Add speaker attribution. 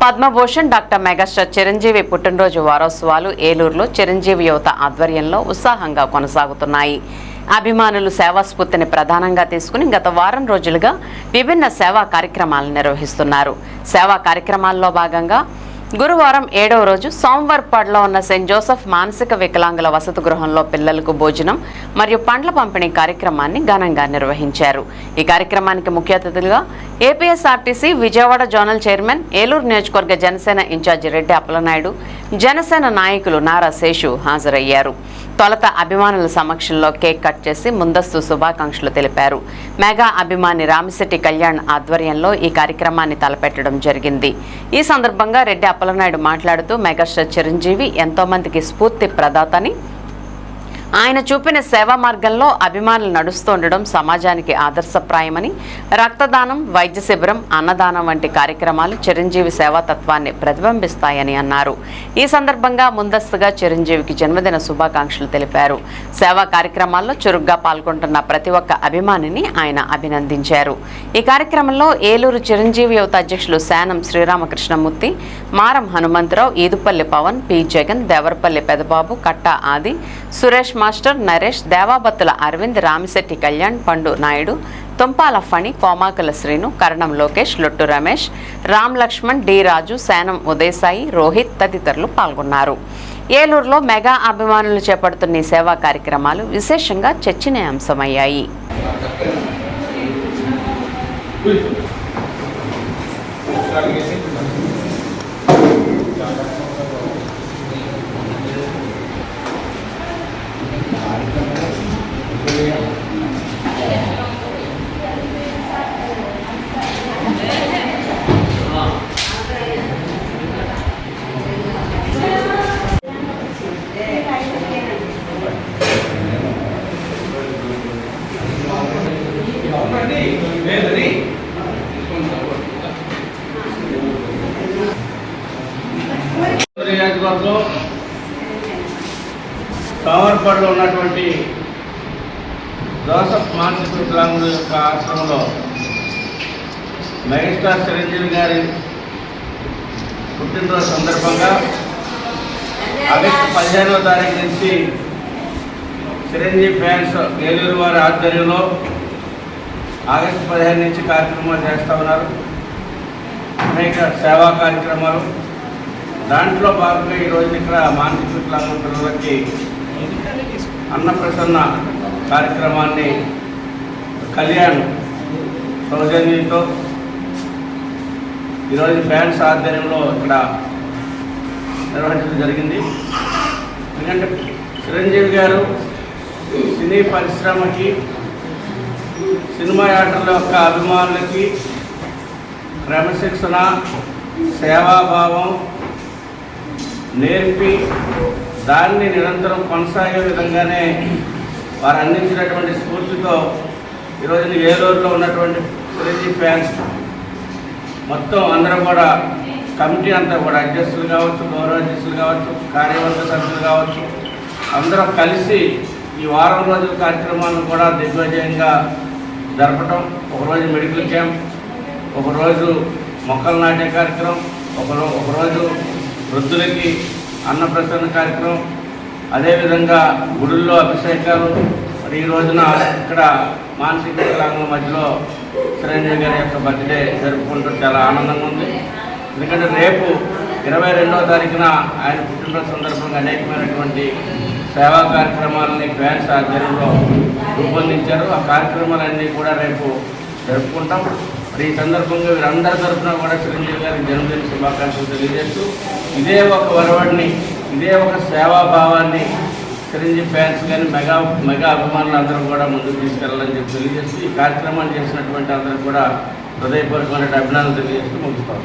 Speaker 1: Padma Bhushan doctor megastar Chiranjeevi పుట్టినరోజు వారోత్సవాలు ఏలూరులో చిరంజీవి యువత ఆధ్వర్యంలో ఉత్సాహంగా కొనసాగుతున్నాయి. అభిమానులు సేవాస్ఫూర్తిని ప్రధానంగా తీసుకుని గత వారం రోజులుగా విభిన్న సేవా కార్యక్రమాలు నిర్వహిస్తున్నారు. సేవా కార్యక్రమాల్లో భాగంగా గురువారం 7వ రోజు సోమవారపాడులో ఉన్న సెయింట్ జోసెఫ్ మానసిక వికలాంగుల వసతి గృహంలో పిల్లలకు భోజనం మరియు పండ్ల పంపిణీ కార్యక్రమాన్ని ఘనంగా నిర్వహించారు. ఈ కార్యక్రమానికి ముఖ్య అతిథులుగా APSRTC Vijayawada zonal chairman, Eluru నియోజకవర్గ జనసేన ఇన్ఛార్జి రెడ్డి అప్పలనాయుడు, జనసేన నాయకులు నారా శేషు హాజరయ్యారు. తొలుత అభిమానుల సమక్షంలో కేక్ కట్ చేసి ముందస్తు శుభాకాంక్షలు తెలిపారు. మెగా అభిమాని రామిశెట్టి కళ్యాణ్ ఆధ్వర్యంలో ఈ కార్యక్రమాన్ని తలపెట్టడం జరిగింది. ఈ సందర్భంగా రెడ్డి అప్పలనాయుడు మాట్లాడుతూ మెగాస్టార్ చిరంజీవి ఎంతో మందికి స్ఫూర్తి ప్రదాతని, ఆయన చూపిన సేవా మార్గంలో అభిమానులు నడుస్తుండడం సమాజానికి ఆదర్శప్రాయమని, రక్తదానం, వైద్య శిబిరం, అన్నదానం వంటి కార్యక్రమాలు చిరంజీవి సేవాతత్వాన్ని ప్రతిబింబిస్తాయని అన్నారు. ఈ సందర్భంగా ముందస్తుగా చిరంజీవికి జన్మదిన శుభాకాంక్షలు తెలిపారు. సేవా కార్యక్రమాల్లో చురుగ్గా పాల్గొంటున్న ప్రతి ఒక్క అభిమానిని ఆయన అభినందించారు. ఈ కార్యక్రమంలో ఏలూరు చిరంజీవి యువత అధ్యక్షులు శానం శ్రీరామకృష్ణమూర్తి, మారం హనుమంతరావు, ఈదుపల్లి పవన్, పి జగన్, దేవరపల్లి పెదబాబు, కట్ట ఆది, సురేష్ మాస్టర్, నరేష్, దేవాబత్తుల అరవింద్, రామిశెట్టి కళ్యాణ్, పండు నాయుడు, తుంపాల ఫణి, కోమాకుల శ్రీను, కరణం లోకేష్, లొట్టు రమేష్, రామ్ లక్ష్మణ్, డి రాజు, శానం ఉదయసాయి, రోహిత్ తదితరులు పాల్గొన్నారు. ఏలూరులో మెగా అభిమానులు చేపడుతున్న ఈ సేవా కార్యక్రమాలు విశేషంగా చర్చనీయాంశమయ్యాయి.
Speaker 2: సోమవారపాడులో ఉన్నటువంటి జోసెఫ్ మానసిక వికలాంగుల యొక్క ఆశ్రమంలో మెగాస్టార్ చిరంజీవి గారి పుట్టినరోజు సందర్భంగా ఆగస్టు 15వ తారీఖు నుంచి చిరంజీవి ఫ్యాన్స్ ఏలూరు వారి ఆధ్వర్యంలో ఆగస్టు 15 నుంచి కార్యక్రమాలు చేస్తూ ఉన్నారు. అనేక సేవా కార్యక్రమాలు, దాంట్లో భాగంగా ఈరోజు ఇక్కడ మానసిక వికలాంగుల పిల్లలకి అన్నప్రసన్న కార్యక్రమాన్ని కళ్యాణ్ సౌజన్యంతో ఈరోజు ఫ్యాన్స్ ఆధ్వర్యంలో ఇక్కడ నిర్వహించడం జరిగింది. ఎందుకంటే చిరంజీవి గారు సినీ పరిశ్రమకి, సినిమా యాక్టర్ల యొక్క అభిమానులకి క్రమశిక్షణ, సేవాభావం నేర్పి దాన్ని నిరంతరం కొనసాగే విధంగానే వారు అందించినటువంటి స్ఫూర్తితో ఈరోజు ఏలూరులో ఉన్నటువంటి చిరంజీవి ఫ్యాన్స్ మొత్తం అందరం కూడా, కమిటీ అంతా కూడా, అధ్యక్షులు కావచ్చు, గౌరవ అధ్యక్షులు కావచ్చు, కార్యవర్గ సభ్యులు కావచ్చు, అందరం కలిసి ఈ వారం రోజుల కార్యక్రమాలను కూడా దిగ్విజయంగా జరపటం. ఒకరోజు మెడికల్ క్యాంప్, ఒకరోజు మొక్కలు నాటే కార్యక్రమం, ఒకరోజు వృద్ధులకి అన్నప్రసన్న కార్యక్రమం, అదేవిధంగా గుడుల్లో అభిషేకాలు. మరి ఈ రోజున ఇక్కడ మానసిక వికలాంగుల మధ్యలో చిరంజీవి గారి యొక్క బర్త్డే జరుపుకుంటూ చాలా ఆనందంగా ఉంది. ఎందుకంటే రేపు 22వ తారీఖున ఆయన పుట్టినరోజు సందర్భంగా అనేకమైనటువంటి సేవా కార్యక్రమాలని ఫ్యాన్స్ ఆధ్వర్యంలో రూపొందించారు. ఆ కార్యక్రమాలన్నీ కూడా రేపు జరుపుకుంటాం. మరి ఈ సందర్భంగా వీరందరి తరఫున కూడా చిరంజీవి గారికి జన్మదిన శుభాకాంక్షలు తెలియజేస్తూ, ఇదే ఒక వరవడిని, ఇదే ఒక సేవాభావాన్ని చిరంజీవి ఫ్యాన్స్ కానీ మెగా అభిమానులు అందరూ కూడా ముందుకు తీసుకెళ్లాలని చెప్పి తెలియజేస్తూ, ఈ కార్యక్రమాన్ని చేసినటువంటి అందరూ కూడా హృదయపూర్వకమైన అభినందనలు తెలియజేస్తూ ముగిస్తాం.